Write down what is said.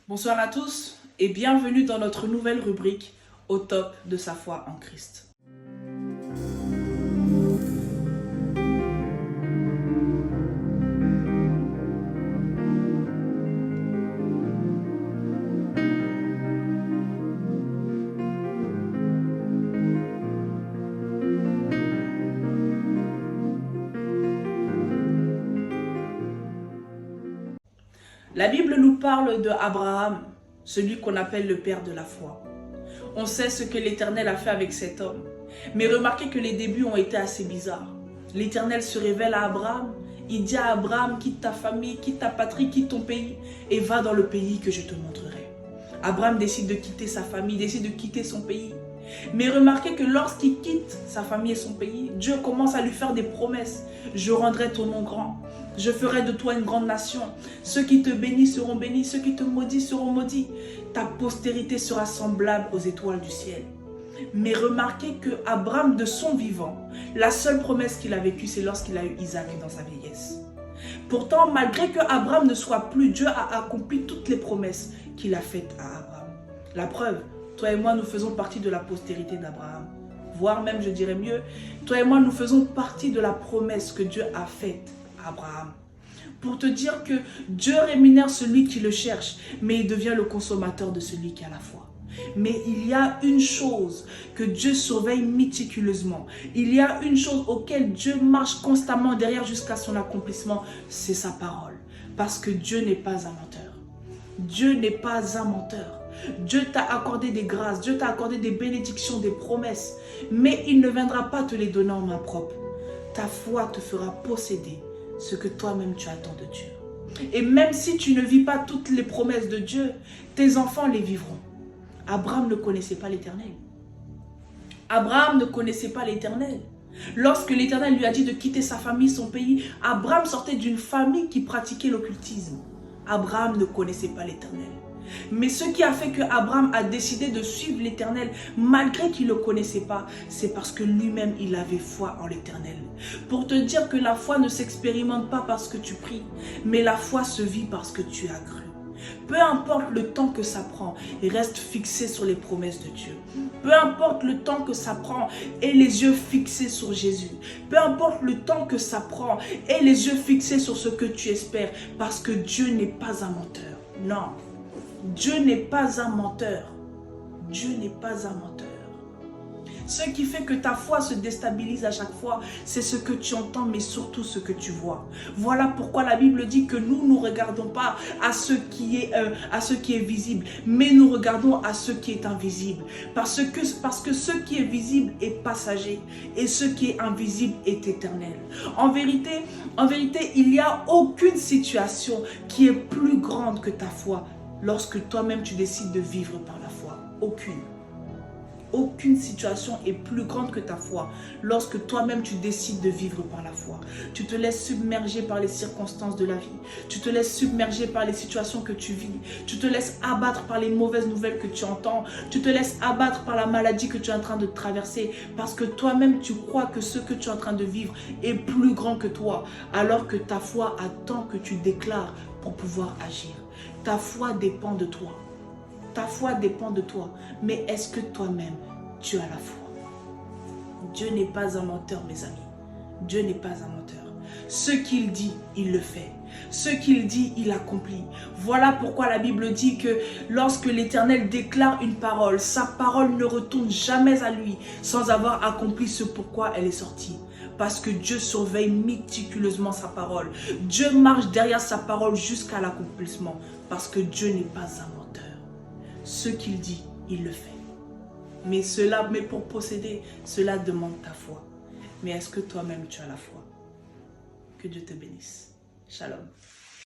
Bonsoir à tous et bienvenue dans notre nouvelle rubrique au top de sa foi en Christ. La Bible nous parle de Abraham, celui qu'on appelle le père de la foi. On sait ce que l'Éternel a fait avec cet homme. Mais remarquez que les débuts ont été assez bizarres. L'Éternel se révèle à Abraham. Il dit à Abraham, quitte ta famille, quitte ta patrie, quitte ton pays et va dans le pays que je te montrerai. Abraham décide de quitter sa famille, décide de quitter son pays. Mais remarquez que lorsqu'il quitte sa famille et son pays, Dieu commence à lui faire des promesses. Je rendrai ton nom grand. Je ferai de toi une grande nation. Ceux qui te bénissent seront bénis. Ceux qui te maudissent seront maudits. Ta postérité sera semblable aux étoiles du ciel. Mais remarquez que Abraham, de son vivant, la seule promesse qu'il a vécue, c'est lorsqu'il a eu Isaac dans sa vieillesse. Pourtant, malgré que Abraham ne soit plus, Dieu a accompli toutes les promesses qu'il a faites à Abraham. La preuve, toi et moi, nous faisons partie de la postérité d'Abraham. Voire même, je dirais mieux, toi et moi, nous faisons partie de la promesse que Dieu a faite à Abraham. Pour te dire que Dieu rémunère celui qui le cherche, mais il devient le consommateur de celui qui a la foi. Mais il y a une chose que Dieu surveille méticuleusement. Il y a une chose auquel Dieu marche constamment derrière jusqu'à son accomplissement, c'est sa parole. Parce que Dieu n'est pas un menteur. Dieu n'est pas un menteur. Dieu t'a accordé des grâces, Dieu t'a accordé des bénédictions, des promesses, mais il ne viendra pas te les donner en main propre. Ta foi te fera posséder ce que toi-même tu attends de Dieu. Et même si tu ne vis pas toutes les promesses de Dieu, tes enfants les vivront. Abraham ne connaissait pas l'Éternel. Abraham ne connaissait pas l'Éternel. Lorsque l'Éternel lui a dit de quitter sa famille, son pays, Abraham sortait d'une famille qui pratiquait l'occultisme. Abraham ne connaissait pas l'Éternel. Mais ce qui a fait que Abraham a décidé de suivre l'Éternel, malgré qu'il ne le connaissait pas, c'est parce que lui-même, il avait foi en l'Éternel. Pour te dire que la foi ne s'expérimente pas parce que tu pries, mais la foi se vit parce que tu as cru. Peu importe le temps que ça prend, reste fixé sur les promesses de Dieu. Peu importe le temps que ça prend, aie les yeux fixés sur Jésus. Peu importe le temps que ça prend, aie les yeux fixés sur ce que tu espères, parce que Dieu n'est pas un menteur. Non, Dieu n'est pas un menteur. Dieu n'est pas un menteur. Ce qui fait que ta foi se déstabilise à chaque fois, c'est ce que tu entends, mais surtout ce que tu vois. Voilà pourquoi la Bible dit que nous ne regardons pas à ce qui est visible, mais nous regardons à ce qui est invisible. Parce que ce qui est visible est passager et ce qui est invisible est éternel. En vérité, il n'y a aucune situation qui est plus grande que ta foi lorsque toi-même tu décides de vivre par la foi. Aucune. Aucune situation est plus grande que ta foi lorsque toi-même tu décides de vivre par la foi. Tu te laisses submerger par les circonstances de la vie. Tu te laisses submerger par les situations que tu vis. Tu te laisses abattre par les mauvaises nouvelles que tu entends. Tu te laisses abattre par la maladie que tu es en train de traverser parce que toi-même tu crois que ce que tu es en train de vivre est plus grand que toi alors que ta foi attend que tu déclares pour pouvoir agir. Ta foi dépend de toi. Ta foi dépend de toi. Mais est-ce que toi-même, tu as la foi? Dieu n'est pas un menteur, mes amis. Dieu n'est pas un menteur. Ce qu'il dit, il le fait. Ce qu'il dit, il accomplit. Voilà pourquoi la Bible dit que lorsque l'Éternel déclare une parole, sa parole ne retourne jamais à lui sans avoir accompli ce pourquoi elle est sortie. Parce que Dieu surveille méticuleusement sa parole. Dieu marche derrière sa parole jusqu'à l'accomplissement. Parce que Dieu n'est pas un menteur. Ce qu'il dit, il le fait. Mais pour posséder, cela demande ta foi. Mais est-ce que toi-même tu as la foi? Que Dieu te bénisse. Shalom.